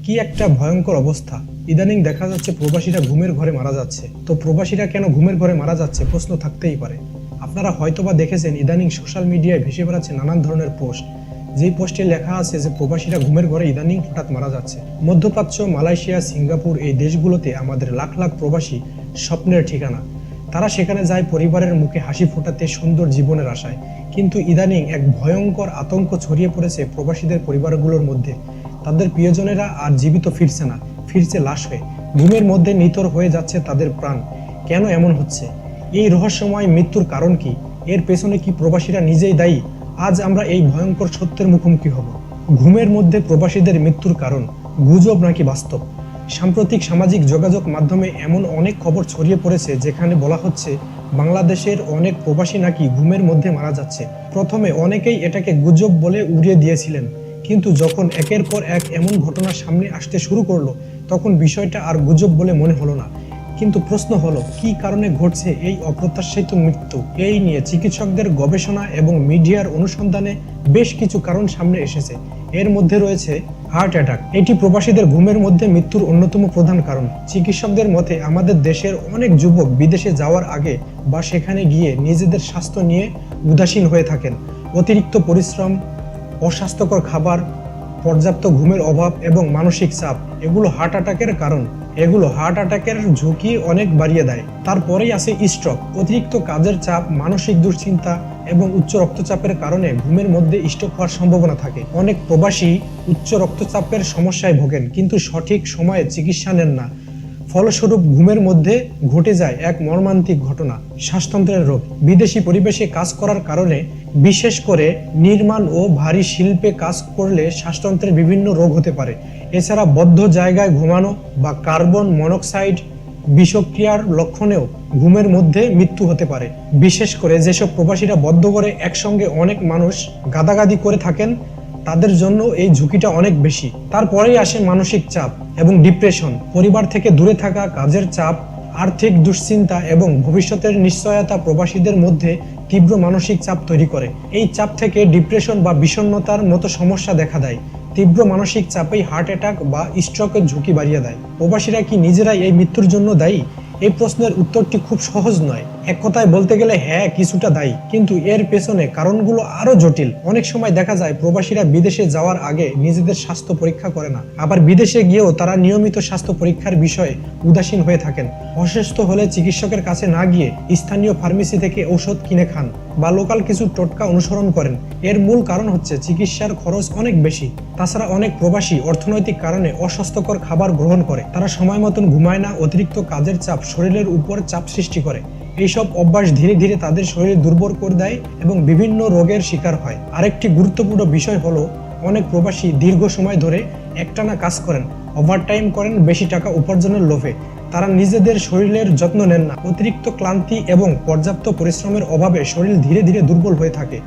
কি একটা ভয়ঙ্কর অবস্থা। ইদানিং দেখা যাচ্ছে প্রবাসীরা ঘুমের ঘরে মারা যাচ্ছে। তো প্রবাসীরা কেন ঘুমের ঘরে মারা যাচ্ছে প্রশ্ন থাকতেই পারে। আপনারা হয়তোবা দেখেছেন ইদানিং সোশ্যাল মিডিয়ায় ভেসে বেড়াচ্ছে নানান ধরনের পোস্ট, যেই পোস্টে লেখা আছে যে প্রবাসীরা ঘুমের ঘরে ইদানিং হঠাৎ মারা যাচ্ছে। মধ্যপ্রাচ্য, মালয়েশিয়া, সিঙ্গাপুর এই দেশগুলোতে আমাদের লাখ লাখ প্রবাসী স্বপ্নের ঠিকানা। তারা সেখানে যায় পরিবারের মুখে হাসি ফোটাতে, সুন্দর জীবনের আশায়। কিন্তু ইদানিং এক ভয়ঙ্কর আতঙ্ক ছড়িয়ে পড়েছে প্রবাসীদের পরিবারগুলোর মধ্যে। তাদের প্রিয়জনেরা আর জীবিত ফিরছে না, ফিরছে লাশ হয়ে। ঘুমের মধ্যে নিথর হয়ে যাচ্ছে তাদের প্রাণ। কেন এমন হচ্ছে? এই রহস্যময় মৃত্যুর কারণ কি? এর পেছনে কি প্রবাসীরা নিজেই দায়ী? আজ আমরা এই ভয়ঙ্কর সত্যের মুখোমুখি হব। ঘুমের মধ্যে প্রবাসীদের মৃত্যুর কারণ গুজব নাকি বাস্তব? সাম্প্রতিক সামাজিক যোগাযোগ মাধ্যমে এমন অনেক খবর ছড়িয়ে পড়েছে যেখানে বলা হচ্ছে বাংলাদেশের অনেক প্রবাসী নাকি ঘুমের মধ্যে মারা যাচ্ছে। প্রথমে অনেকেই এটাকে গুজব বলে উড়িয়ে দিয়েছিলেন, কিন্তু যখন একের পর এক এমন ঘটনা সামনে আসতে শুরু করলো তখন বিষয়টা আর গুজব বলে মনে হলো না। কিন্তু প্রশ্ন হলো, কি কারণে ঘটছে এই অপ্রত্যাশিত মৃত্যু? এই নিয়ে চিকিৎসকদের গবেষণা এবং মিডিয়ার অনুসন্ধানে বেশ কিছু কারণ সামনে এসেছে। এর মধ্যে রয়েছে হার্ট অ্যাটাক। এটি প্রবাসীদের ঘুমের মধ্যে মৃত্যুর অন্যতম প্রধান কারণ। চিকিৎসকদের মতে আমাদের দেশের অনেক যুবক বিদেশে যাওয়ার আগে বা সেখানে গিয়ে নিজেদের স্বাস্থ্য নিয়ে উদাসীন হয়ে থাকেন। অতিরিক্ত পরিশ্রম, অস্বাস্থ্যকর খাবার, পর্যাপ্ত ঘুমের অভাব এবং মানসিক চাপ এগুলো হার্ট অ্যাটাকের কারণ। এগুলো হার্ট অ্যাটাকের ঝুঁকি অনেক বাড়িয়ে দেয়। তারপরেই আছে স্ট্রোক। অতিরিক্ত কাজের চাপ, মানসিক দুশ্চিন্তা এবং উচ্চ রক্তচাপের কারণে ঘুমের মধ্যে স্ট্রোক হওয়ার সম্ভাবনা থাকে। অনেক প্রবাসী উচ্চ রক্তচাপের সমস্যায় ভোগেন কিন্তু সঠিক সময়ে চিকিৎসা নেন না। ফলস্বরূপ ঘুমের মধ্যে ঘটে যায় এক মর্মান্তিক ঘটনা, শ্বাসতন্ত্রের রোগ। বিদেশি পরিবেশে কাজ করার কারণে, বিশেষ করে নির্মাণ ও ভারী শিল্পে কাজ করলে শ্বাসতন্ত্রের বিভিন্ন রোগ হতে পারে। এছাড়া বদ্ধ জায়গায় ঘুমানো বা কার্বন মনোক্সাইড বিষক্রিয়ার লক্ষণেও ঘুমের মধ্যে মৃত্যু হতে পারে। বিশেষ করে যেসব প্রবাসীরা বদ্ধ করে একসঙ্গে অনেক মানুষ গাদাগাদি করে থাকেন তাদের জন্য এই ঝুঁকিটা অনেক বেশি। তারপরেই আসে মানসিক চাপ এবং ডিপ্রেশন। পরিবার থেকে দূরে থাকা, কাজের চাপ, আর্থিক দুশ্চিন্তা এবং ভবিষ্যতের নিশ্চয়তা প্রবাসীদের মধ্যে তীব্র মানসিক চাপ তৈরি করে। এই চাপ থেকে ডিপ্রেশন বা বিষণ্ণতার মতো সমস্যা দেখা দেয়। তীব্র মানসিক চাপেই হার্ট অ্যাটাক বা স্ট্রোকের ঝুঁকি বাড়িয়ে দেয়। প্রবাসীরা কি নিজেরাই এই মৃত্যুর জন্য দায়ী? এই প্রশ্নের উত্তরটি খুব সহজ নয়। এক কথায় বলতে গেলে হ্যাঁ, কিছুটা দায়ী, কিন্তু এর পেছনে কারণগুলো আরো জটিল। অনেক সময় দেখা যায় প্রবাসীরা বিদেশে যাওয়ার আগে নিজেদের স্বাস্থ্য পরীক্ষা করে না, আবার বিদেশে গিয়েও তারা নিয়মিত স্বাস্থ্য পরীক্ষার বিষয়ে উদাসীন হয়ে থাকেন। অসুস্থ হলে চিকিৎসকের কাছে না গিয়ে স্থানীয় ফার্মেসি থেকে ঔষধ কিনে খান বা লোকাল কিছু টোটকা অনুসরণ করেন। এর মূল কারণ হচ্ছে চিকিৎসার খরচ অনেক বেশি। তাছাড়া অনেক প্রবাসী অর্থনৈতিক কারণে অস্বাস্থ্যকর খাবার গ্রহণ করে, তারা সময় মতন ঘুমায় না, অতিরিক্ত কাজের চাপ শরীরের উপর চাপ সৃষ্টি করে। এইসব অভ্যাস ধীরে ধীরে তাদের শরীর দুর্বল করে দেয় এবং বিভিন্ন রোগের শিকার হয়। আরেকটি গুরুত্বপূর্ণ বিষয় হলো, অনেক প্রবাসী দীর্ঘ সময় ধরে একটানা কাজ করেন, ওভারটাইম করেন বেশি টাকা উপার্জনের লোভে। তারা নিজেদের শরীরের যত্ন নেন না। অতিরিক্ত ক্লান্তি এবং পর্যাপ্ত পরিশ্রমের অভাবে শরীর ধীরে ধীরে দুর্বল হয়ে থাকে,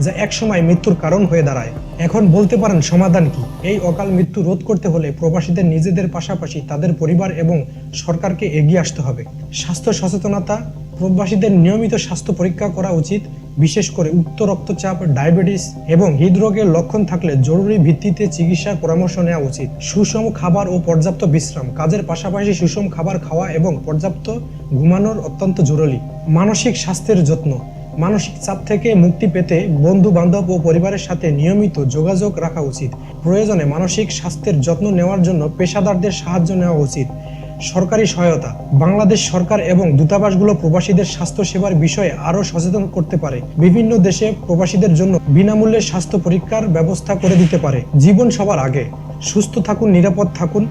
যা একসময় মৃত্যুর কারণ হয়ে দাঁড়ায়। এখন বলতে পারেন সমাধান কি? এই অকাল মৃত্যু রোধ করতে হলে প্রবাসীদের নিজেদের পাশাপাশি তাদের পরিবার এবং সরকারকে এগিয়ে আসতে হবে। স্বাস্থ্য সচেতনতা, প্রবাসীদের নিয়মিত স্বাস্থ্য পরীক্ষা করা উচিত, বিশেষ করে উচ্চ রক্তচাপ, ডায়াবেটিস এবং হৃদরোগের লক্ষণ থাকলে জরুরি ভিত্তিতে চিকিৎসার পরামর্শ নেওয়া উচিত। সুষম খাবার ও পর্যাপ্ত বিশ্রাম, কাজের পাশাপাশি সুষম খাবার খাওয়া এবং পর্যাপ্ত ঘুমানোর অত্যন্ত জরুরি। মানসিক স্বাস্থ্যের যত্ন, মানসিক চাপ থেকে মুক্তি পেতে বন্ধু বান্ধব ও পরিবারের সাথে নিয়মিত যোগাযোগ রাখা উচিত। প্রয়োজনে মানসিক স্বাস্থ্যের যত্ন নেওয়ার জন্য পেশাদারদের সাহায্য নেওয়া উচিত। সরকারি সহায়তা, বাংলাদেশ সরকার এবং দূতাবাসগুলো প্রবাসীদের স্বাস্থ্য সেবার বিষয়ে আরও সচেতন করতে পারে। বিভিন্ন দেশে প্রবাসীদের জন্য বিনামূল্যে স্বাস্থ্য পরীক্ষার ব্যবস্থা করে দিতে পারে। জীবন সবার আগে। সুস্থ থাকুন, নিরাপদ থাকুন,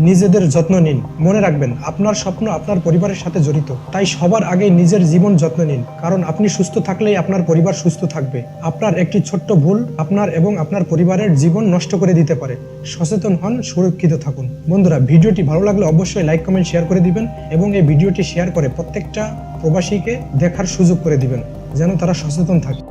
নিজেদের যত্ন নিন। মনে রাখবেন, আপনার স্বপ্ন আপনার পরিবারের সাথে জড়িত, তাই সবার আগে নিজের জীবন যত্ন নিন, কারণ আপনি সুস্থ থাকলেই আপনার পরিবার সুস্থ থাকবে। আপনার একটি ছোট্ট ভুল আপনার এবং আপনার পরিবারের জীবন নষ্ট করে দিতে পারে। সচেতন হন, সুরক্ষিত থাকুন। বন্ধুরা, ভিডিওটি ভালো লাগলে অবশ্যই লাইক, কমেন্ট, শেয়ার করে দিবেন এবং এই ভিডিওটি শেয়ার করে প্রত্যেকটা প্রবাসীকে দেখার সুযোগ করে দিবেন, যেন তারা সচেতন থাকে।